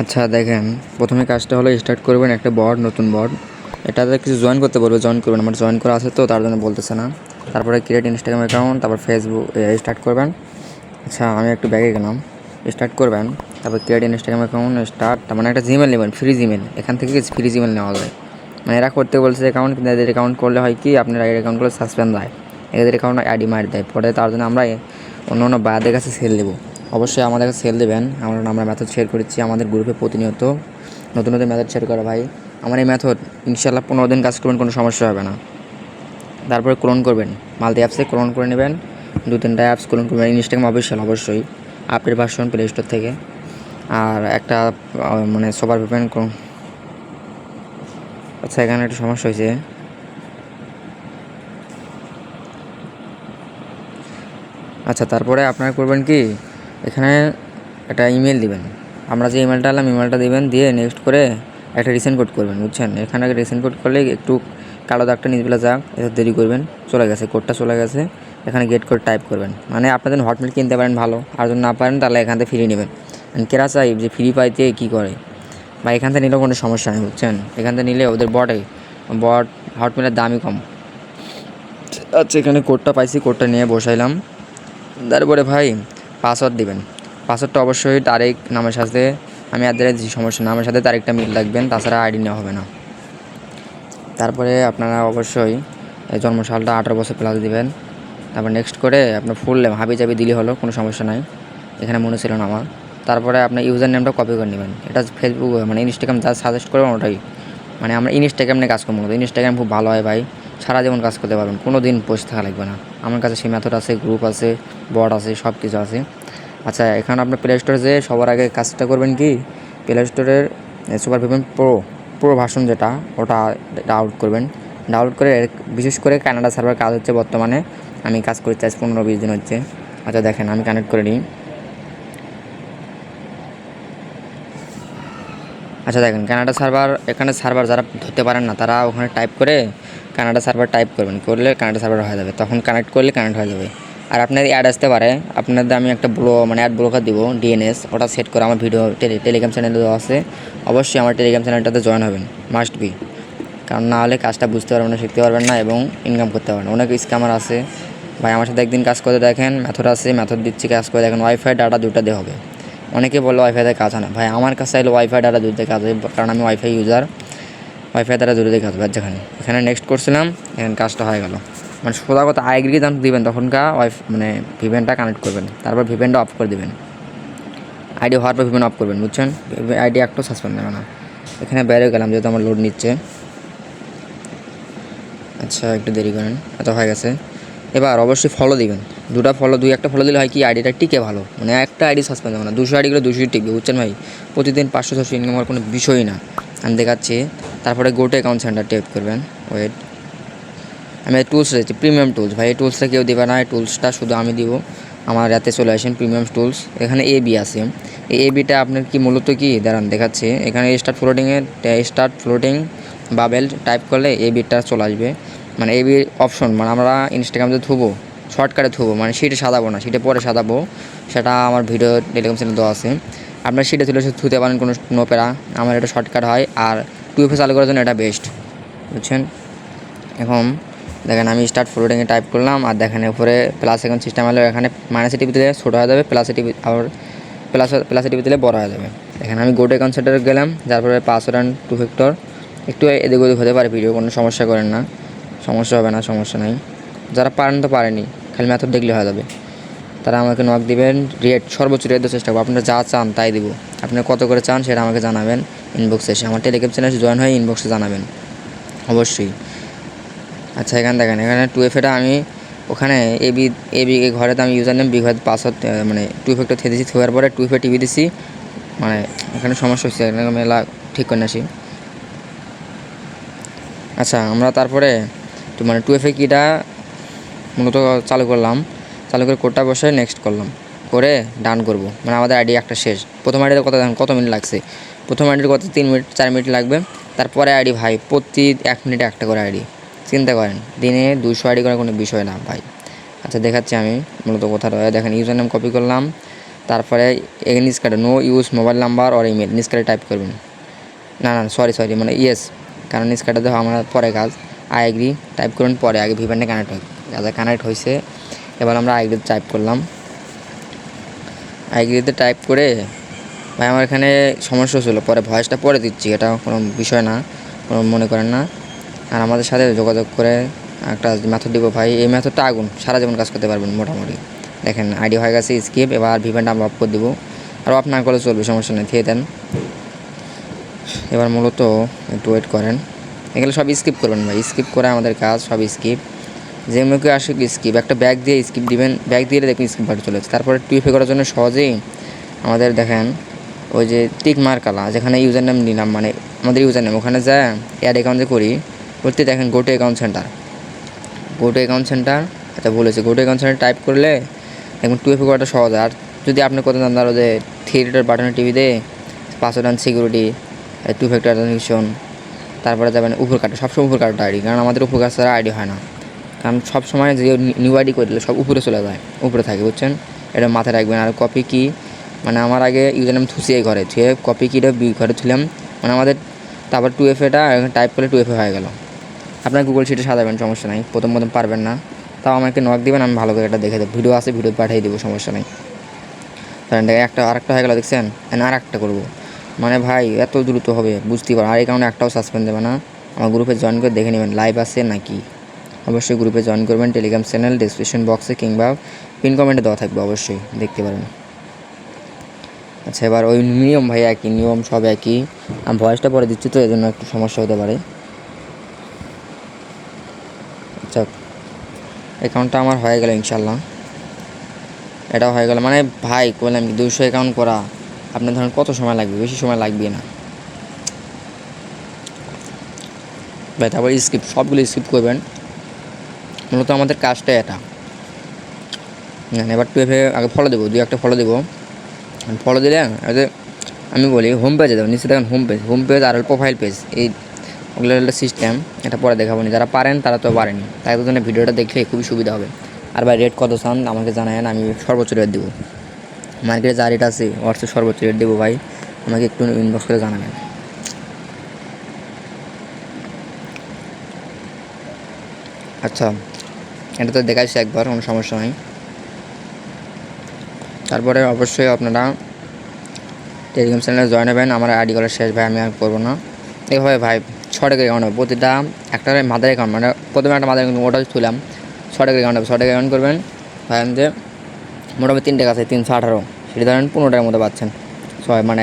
আচ্ছা দেখেন, প্রথমে কাজটা হলো স্টার্ট করবেন একটা বট, নতুন বট। এটাতে কিছু জয়েন করতে বলবে, জয়েন করবেন। আমার জয়েন করা আছে তো তার জন্য বলতেছে না। তারপরে ক্রিয়েট ইনস্টাগ্রাম অ্যাকাউন্ট, তারপর ফেসবুক স্টার্ট করবেন। আচ্ছা আমি একটু ব্যাগে গেলাম, স্টার্ট করবেন। তারপর ক্রিয়েট ইনস্টাগ্রাম অ্যাকাউন্ট স্টার্ট, তার মানে একটা জিমেল নেবেন, ফ্রি জিমেল। এখান থেকে ফ্রি জিমেল নেওয়া যায়। মানে এরা করতে বলছে অ্যাকাউন্ট, কিন্তু এদের অ্যাকাউন্ট করলে হয় কি, আপনার অ্যাকাউন্টগুলো সাসপেন্ড হয়, এদের অ্যাকাউন্ট আইডি মার দেয় পরে। তার জন্য আমরা অন্য অন্য বায়ারদের কাছে সেল দেবো। অবশ্যই আমাদের কাছে সেল দেবেন। আমরা মেথড শেয়ার করেছি আমাদের গ্রুপে প্রতিনিয়ত, নতুন নতুন মেথড শেয়ার করা ভাই। আমার এই মেথড ইনশাল্লাহ 15 দিন কাজ করবেন, কোনো সমস্যা হবে না। তারপরে ক্লোন করবেন, মাল্টি অ্যাপসে ক্লোন করে নেবেন। 2-3টা অ্যাপস ক্লোন করবেন। ইনস্টাগ্রাম অফিসিয়াল অবশ্যই, আপডেট ভার্সন প্লে স্টোর থেকে। আর একটা মানে সুপার ভিপেন। আচ্ছা এখানে একটা সমস্যা হয়েছে। আচ্ছা তারপরে আপনারা করবেন কি, এখানে একটা ইমেল দিবেন। আমরা যে ইমেলটা আনলাম ইমেলটা দিবেন, দিয়ে নেক্সট করে একটা রিসেন্ট কোড করবেন, বুঝছেন। এখানে রিসেন্ট কোড করলে একটু কালো দাগটা নিজবেলা যাক, এত দেরি করবেন। চলে গেছে কোডটা, চলে গেছে। এখানে গেট কোড টাইপ করবেন। মানে আপনাদের হটমেল কিনতে পারেন ভালো, আর যদি না পারেন তাহলে এখান থেকে ফ্রি নেবেন। কেরা চাই যে ফ্রি পাইতে কী করে, বা এখান থেকে নিলেও কোনো সমস্যা নেই, বুঝছেন। এখান থেকে নিলে ওদের বট হটমেলের দামই কম। আচ্ছা এখানে কোডটা পাইছি, কোডটা নিয়ে বসাইলাম। তারপরে ভাই পাসওয়ার্ড দিবেন। পাসওয়ার্ডটা অবশ্যই তারিখ নামের সাথে, আমি অ্যাড্রেস দিচ্ছি সমস্যা, নামের সাথে তারিখটা মিল রাখবেন, তাছাড়া আইডি নেওয়া হবে না। তারপরে আপনারা অবশ্যই জন্মসালটা 18 বছর প্লাস দিবেন। তারপর নেক্সট করে আপনার ফুল নেম হাবি জাবি দিলে হলো, কোনো সমস্যা নাই, এখানে মনে ছিল না আমার। তারপরে আপনার ইউজার নেমটা কপি করে নেবেন। এটা ফেসবুক মানে ইনস্টাগ্রাম যা সাজেস্ট করবেন ওটাই। মানে আমরা ইনস্টাগ্রাম নিয়ে কাজ করবো, ইনস্টাগ্রাম খুব ভালো হয় ভাই, সারা জীবন কাজ করতে পারবেন, কোনো দিন বসে থাকা লাগবে না। আমার কাছে সেই মেথড আছে, গ্রুপ আছে, বট আছে, সব কিছু আছে। আচ্ছা এখানে আপনার প্লে স্টোরে যে সবার আগে কাজটা করবেন কি, প্লে স্টোরের সুপার ভিপেন প্রো ভার্সন যেটা, ওটা ডাউনলোড করবেন। ডাউনলোড করে বিশেষ করে কানাডা সার্ভার কাজ হচ্ছে বর্তমানে, আমি কাজ করতে চাই 15-20 দিন হচ্ছে। আচ্ছা দেখেন আমি কানেক্ট করে নিই। আচ্ছা দেখেন কানাডা সার্ভার, এখানে সার্ভার যারা ধরতে পারেন না তারা ওখানে টাইপ করে কানাডা সার্ভার টাইপ করবেন, করলে কানাডা সার্ভার হয়ে যাবে, তখন কানেক্ট করলে কানেক্ট হয়ে যাবে। আর আপনাদের অ্যাড আসতে পারে, আপনাদের আমি একটা মানে অ্যাড ব্লকার দিব, ডিএনএস, ওটা সেট করে আমার ভিডিও টেলিগ্রাম চ্যানেলে দেওয়া আছে। অবশ্যই আমার টেলিগ্রাম চ্যানেলটাতে জয়েন হবেন, মাস্ট বি। কারণ না হলে কাজটা বুঝতে পারবেন না, শিখতে পারবেন না, এবং ইনকাম করতে পারবেন। অনেক স্ক্যামার আছে ভাই, আমার সাথে একদিন কাজ করে দেখেন, মেথড আছে, মেথড দিচ্ছি, কাজ করে দেখেন। ওয়াইফাই ডাটা দুটো দিয়ে হবে। অনেকে বললো ওয়াইফাইতে কাজ হয় না, ভাই আমার কাছে চাইলে ওয়াইফাই ডাটা দুটোতে কাজ হয়, কারণ আমি ওয়াইফাই ইউজার। ওয়াইফাই দ্বারা দুটোতে কাজ হবে। যেখানে এখানে নেক্সট করছিলাম, এখানে কাজটা হয়ে গেল। মানে সোজা কথা, আইগ্রি যখন দিবেন তখনকার মানে ভিভেনটা কানেক্ট করবেন, তারপর ভিভেনটা অফ করে দেবেন। আইডি হওয়ার পর ভিভেন অফ করবেন, বুঝছেন। আইডি একটু সাসপেন্ড নেবে না। এখানে বাইরে গেলাম যেহেতু আমার লোড নিচ্ছে। আচ্ছা একটু দেরি করেন। আচ্ছা হয়ে গেছে। এবার অবশ্যই ফলো দিবেন, একটা ফলো দিলে হয় কি, আইডিটা টিকে ভালো। মানে একটা আইডি সাসপেন্ড হবে না, 200 আইডি করে 200 টিকবে, বুঝছেন ভাই। প্রতিদিন 500-600 ইনকাম হওয়ার কোনো বিষয়ই না, আমি দেখাচ্ছি। তারপরে গোটে অ্যাকাউন্ট সেন্টার টাইপ করবেন। ওয়েট, আমি টুলস রয়েছে, প্রিমিয়াম টুলস ভাই, এই টুলসটা কেউ দেবে না, এই টুলসটা শুধু আমি দিব। আমার রাতে চলে আসেন প্রিমিয়াম টুলস, এখানে এবি আছে। এই এবিটা আপনার কি মূলত কি দাঁড়ান দেখাচ্ছে। এখানে স্টার্ট ফ্লোটিং বাবেল টাইপ করলে এবিটা চলে আসবে। মানে এবি অপশন, মানে আমরা ইনস্টাগ্রামে থুবো, শর্টকাটে থুবো, মানে সিটে সাজাবো না, সিটে পরে সাজাবো, সেটা আমার ভিডিও টেলিগ্রাম চ্যানেল দেওয়া আছে। আপনার সিটে তুলে থুতে পারেন, কোনো নোপেরা, আমার এটা শর্টকাট হয়। আর টুএফে চালু করার জন্য এটা বেস্ট, বুঝছেন। এখন দেখেন আমি স্টার্ট ফ্লোটিংয়ে টাইপ করলাম, আর দেখেন উপরে প্লাস এখন সিস্টেম হলে এখানে মাইনাসে টিপি দিলে ছোটো হয়ে যাবে, আবার প্লাসে টিপি দিলে বড় হয়ে যাবে। এখানে আমি গোটে অ্যাকাউন্ট সেন্টারে গেলাম, যার পরে পাসওয়ার্ড অ্যান্ড 2 ফ্যাক্টর। একটু এদিক ওদিক হতে পারে ভিডিও, কোনো সমস্যা করেন না, সমস্যা হবে না, সমস্যা নাই। যারা পারেন তো পারেনি, খালি মেথড দেখলে হয়ে যাবে। তারা আমাকে নক দিবেন, সর্বোচ্চ রেট দেওয়ার চেষ্টা করবো। আপনারা যা চান তাই দিব, আপনি কত করে চান সেটা আমাকে জানাবেন ইনবক্সে এসে, আমার টেলিগ্রাম চ্যানেলে জয়েন হয়ে ইনবক্সে জানাবেন অবশ্যই। আচ্ছা এখানে দেখেন, এখানে 2FA আমি ওখানে এবি ঘরেতে আমি ইউজার নেম ঘরে পাসওয়ার্ড মানে 2 ফ্যাক্টর থেকে দিয়েছি, থোয়ার পরে 2FA টিভি দিছি। মানে এখানে সমস্যা হচ্ছে, এখানে মেলা ঠিক করে আসি। আচ্ছা আমরা তারপরে মানে 2FA কিটা মূলত চালু করলাম, চালু করে কোডটা বসে নেক্সট করলাম, করে ডান করব। মানে আমাদের আইডি একটা শেষ। প্রথম আইডিতে কত মিনিট লাগছে, প্রথম আইডির কত 3 মিনিট 4 মিনিট লাগবে। তারপরে আইডি ভাই প্রতি 1 মিনিটে একটা করে আইডি, চিন্তা করেন, দিনে 200 আইডি করার কোনো বিষয় না ভাই। আচ্ছা দেখাচ্ছি আমি মূলত কোথাটা হয়, দেখেন ইউজার নেম কপি করলাম, তারপরে নিচ কাটে নো ইউজ মোবাইল নাম্বার আর ইমেল নিচ কাটে টাইপ করবেন। না সরি মানে ইয়েস, কারণ নিচ কাটে দেওয়া আমার পরে কাজ। আই এগ্রি টাইপ করবেন পরে, আগে ভিভেন্টে কানেক্ট হয়। যাদের কানেক্ট হয়েছে এবার আমরা আই এগ্রিতে টাইপ করলাম। আই এগ্রিতে টাইপ করে ভাই আমার এখানে সমস্যা ছিল, পরে ভয়েসটা পরে দিচ্ছি, এটা কোনো বিষয় না, কোনো মনে করেন না। আর আমাদের সাথে যোগাযোগ করে একটা মেথড দিব ভাই, এই মেথডটা আগুন, সারা জীবন কাজ করতে পারবেন মোটামুটি। দেখেন আইডি হয়ে গেছে স্কিপ, এবার ভিভেন্ট আমরা অফ করে দেবো, আর অফ না করলে চলবে, সমস্যা নেই, থেকে দেন। এবার মূলত একটু ওয়েট করেন, এগুলো সব স্কিপ করবেন ভাই, স্কিপ করে আমাদের কাজ সব স্কিপ, যে মুখে আসুক স্কিপ, একটা ব্যাগ দিয়ে স্কিপ দিবেন, ব্যাগ দিয়ে দেখুন স্কিপ বাটে চলে যাচ্ছে। তারপরে টুইফে করার জন্য সহজেই আমাদের দেখেন ওই যে টিক মার্কালা, যেখানে ইউজার নেম নিলাম, মানে আমাদের ইউজার নেম, ওখানে যায় অ্যাড অ্যাকাউন্ট যে করি করতে দেখেন গো টু অ্যাকাউন্ট সেন্টার, আচ্ছা বলেছে go to account centre type করলে এখন টুইফে করাটা সহজ। আর যদি আপনি কত জান ধরো যে 3 বাটনের টিভিতে password and security, 2 factor authentication, তারপরে যাবেন উপর কাটা, সবসময় উপর কাটা আইডি, কারণ আমাদের উপর কাজ ছাড়া আইডি হয় না, কারণ সবসময় যে নিউ আইডি করে দিলে সব উপরে চলে যায়, উপরে থাকে, বুঝছেন, এটা মাথায় রাখবেন। আর কপি কি, মানে আমার আগে ইউজার নেম থুসিয়ে ঘরে থুয়ে কপি কিটা ঘরে তুললাম, মানে আমাদের তারপর 2F-এটা টাইপ করলে 2F হয়ে গেল। আপনার গুগল শিটে সাজাবেন, সমস্যা নাই, প্রথম পারবেন না, তাও আমাকে নক দিবেন, আমি ভালো করে এটা দেখে দেবো, ভিডিও আছে ভিডিও পাঠিয়ে দেবো, সমস্যা নেই। কারণ আরেকটা হয়ে গেলো দেখছেন, আর একটা করবো, মানে ভাই এত দ্রুত হবে বুঝতেই পারো। আর এই কারণে একটাও সাসপেন্ড দেবে না। আমার গ্রুপে জয়েন করে দেখে নেবেন লাইভ আছে নাকি, অবশ্যই গ্রুপে জয়েন করবেন, টেলিগ্রাম চ্যানেল ডেসক্রিপশন বক্সে কিংবা পিন কমেন্টে দেওয়া থাকবে, অবশ্যই দেখতে পারেন। আচ্ছা এবার ওই নিয়ম ভাই, একই নিয়ম, সব একই, আমি ভয়েসটা পরে দিচ্ছি তো এই জন্য একটু সমস্যা হতে পারে। আচ্ছা অ্যাকাউন্টটা আমার হয়ে গেল ইনশাল্লাহ, এটাও হয়ে গেল, মানে ভাই বললাম কি 200 অ্যাকাউন্ট করা আপনার ধরেন কত সময় লাগবে, বেশি সময় লাগবে না ভাই। তারপর স্কিপ, সবগুলো স্কিপ করবেন, মূলত আমাদের কাজটাই এটা। এবার 2F আগে ফলো দেবো, 2-1টা ফলো দেবো, ফলো দিলে আমি বলি হোম পেজে দেবো, নিচে দেখেন হোম পেজ আর প্রোফাইল পেজ, এই ওগুলো একটা সিস্টেম, এটা পরে দেখাবো নি, যারা পারেন তারা তো পারেনি, তাই জন্য ভিডিওটা দেখলে খুবই সুবিধা হবে। আর ভাই রেট কত চান আমাকে জানায়েন, আমি সর্বোচ্চ রেট দেবো, মার্কেটে যা রেট আছে হোয়াটসঅ্যাপ সর্বোচ্চ রেট দেবো ভাই, আমাকে একটু ইনবক্স করে জানাবেন। আচ্ছা এটা তো দেখাইছি একবার, কোনো সমস্যা নেই। তারপরে অবশ্যই আপনারা টেলিগ্রাম চ্যানেলে জয়েন হবেন, আমার আইডি করার শেষ ভাই, আমি আর করবো না এভাবে ভাই। 6 টাকা অ্যাকাউন্ট হবে প্রতিটা, একটা মাদার অ্যাকাউন্ট, মানে প্রথমে একটা মাদার অ্যাকাউন্ট ওটা তুলাম, 6 টাকা অ্যাকাউন্ট হবে, 6 টাকা অ্যাকাউন্ট করবেন ভাই। আমি যে মোটামুটি 3 টাকা আছে, 318, সেটি ধরেন 15 টাকার মতো পাচ্ছেন, মানে